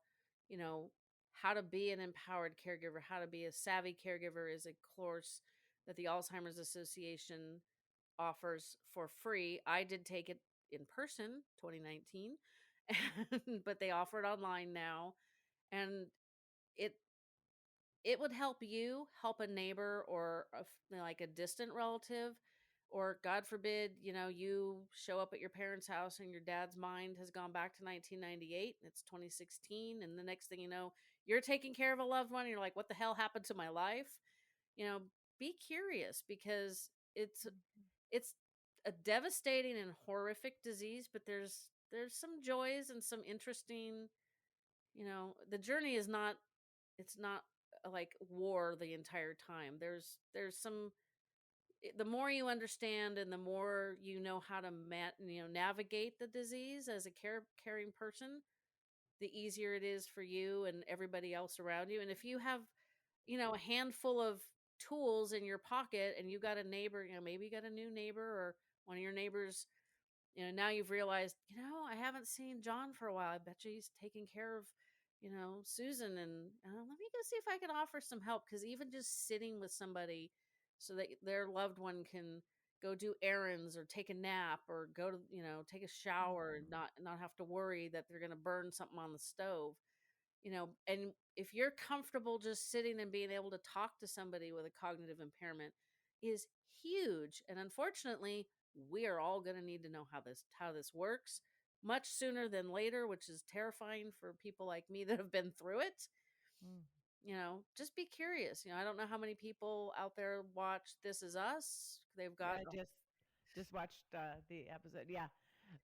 you know, how to be an empowered caregiver, how to be a savvy caregiver is a course that the Alzheimer's Association offers for free. I did take it in person 2019, but they offer it online now, and it it would help you help a neighbor or like a distant relative, or god forbid, you show up at your parents' house and your dad's mind has gone back to 1998 and it's 2016, and the next thing you know, you're taking care of a loved one and you're like, what the hell happened to my life? you know be curious, because it's a devastating and horrific disease, but there's some joys and some interesting. The journey is not, it's not like war the entire time. There's some, the more you understand and the more you know how to navigate the disease as a caring person, the easier it is for you and everybody else around you. And if you have, a handful of tools in your pocket and you got a neighbor, maybe you got a new neighbor, or one of your neighbors, now you've realized, I haven't seen John for a while. I bet you he's taking care of, Susan. And let me go see if I can offer some help. Because even just sitting with somebody so that their loved one can go do errands or take a nap or go to, take a shower and Mhm. not have to worry that they're going to burn something on the stove. And if you're comfortable just sitting and being able to talk to somebody with a cognitive impairment is huge. And unfortunately, we are all going to need to know how this works much sooner than later, which is terrifying for people like me that have been through it. Mm. just be curious. I don't know how many people out there watch This Is Us. They've got, Yeah, just watched the episode. Yeah,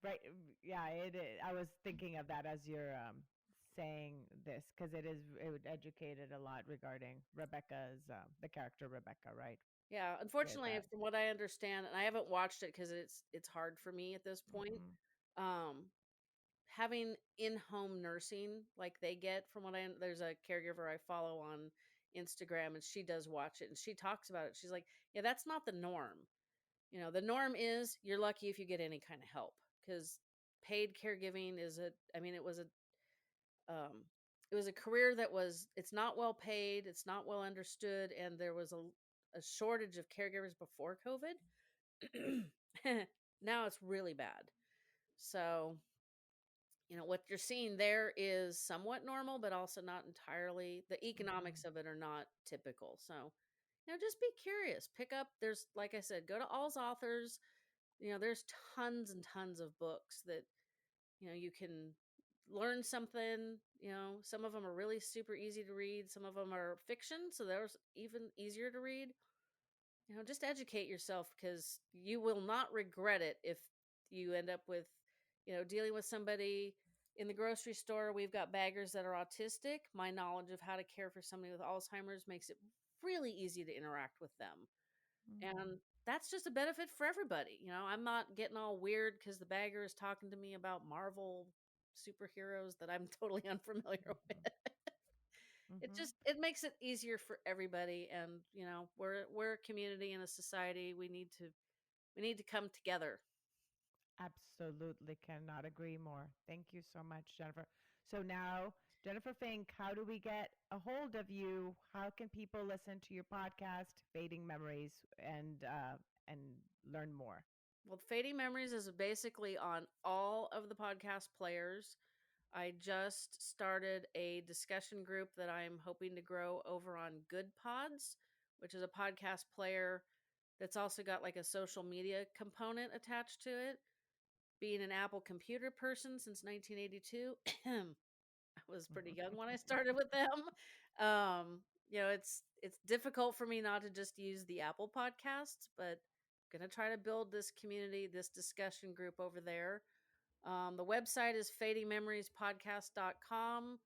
right. Yeah, I was thinking of that as you're saying this because it educated a lot regarding Rebecca's the character Rebecca, right? yeah, With unfortunately, that. from what I understand, and I haven't watched it because it's hard for me at this point. Hmm. Um, Having in-home nursing like they get, from what there's a caregiver I follow on Instagram, and she does watch it, and she talks about it. She's like, yeah, that's not the norm. The norm is you're lucky if you get any kind of help, because paid caregiving is I mean, um, it was a career that it's not well paid, it's not well understood, and there was a shortage of caregivers before COVID. Now it's really bad. So, what you're seeing there is somewhat normal, but also not entirely. The Hmm. economics of it are not typical. So, just be curious. Pick up, like I said, go to All's Authors. There's tons and tons of books that, you can learn something. Some of them are really super easy to read, some of them are fiction, so there's even easier to read. Just educate yourself, because you will not regret it if you end up with, dealing with somebody in the grocery store. We've got baggers that are autistic. My knowledge of how to care for somebody with Alzheimer's makes it really easy to interact with them. And that's just a benefit for everybody. I'm not getting all weird because the bagger is talking to me about Marvel superheroes that I'm totally unfamiliar with. Hmm. Hmm. It makes it easier for everybody. And we're a community and a society. We need to come together. Absolutely cannot agree more. Thank you so much, Jennifer. So now, Jennifer Fink, how do we get a hold of you? How can people listen to your podcast, Fading Memories, and learn more? Well, Fading Memories is basically on all of the podcast players. I just started a discussion group that I'm hoping to grow over on Good Pods, which is a podcast player that's also got like a social media component attached to it. Being an Apple computer person since 1982, I was pretty young when I started with them. It's difficult for me not to just use the Apple podcasts, but I'm gonna try to build this community, this discussion group over there. The website is fadingmemoriespodcast.com.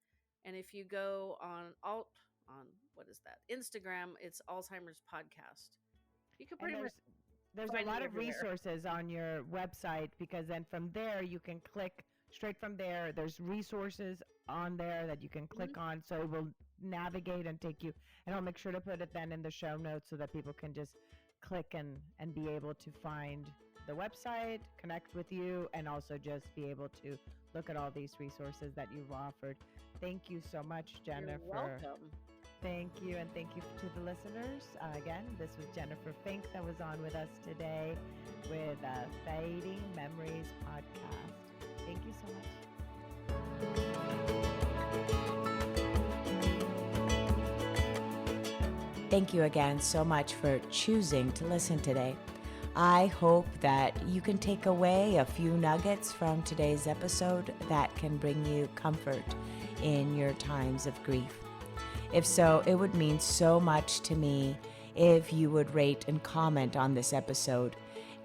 And if you go on what is that? Instagram, it's Alzheimer's Podcast. You can And pretty much there's a find lot me of everywhere. resources on your website because then from there you can click straight from there. There's resources on there that you can Mhm. click on, so it will navigate and take you. And I'll make sure to put it then in the show notes so that people can just click and be able to find the website, connect with you, and also just be able to look at all these resources that you've offered. Thank you so much, You're Jennifer. welcome. Thank you, and thank you to the listeners. Again, this was Jennifer Fink that was on with us today with Fading Memories podcast. Thank you so much. Thank you again so much for choosing to listen today. I hope that you can take away a few nuggets from today's episode that can bring you comfort in your times of grief. If so, it would mean so much to me if you would rate and comment on this episode.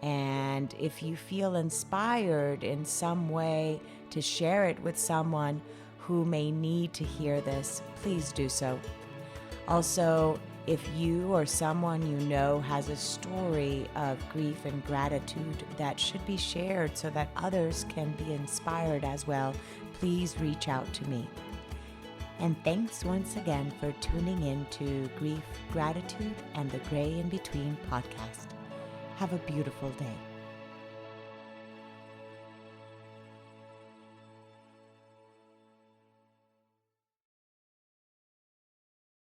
And if you feel inspired in some way to share it with someone who may need to hear this, please do so. Also, if you or someone you know has a story of grief and gratitude that should be shared so that others can be inspired as well, please reach out to me. And thanks once again for tuning in to Grief, Gratitude, and the Gray in Between podcast. Have a beautiful day.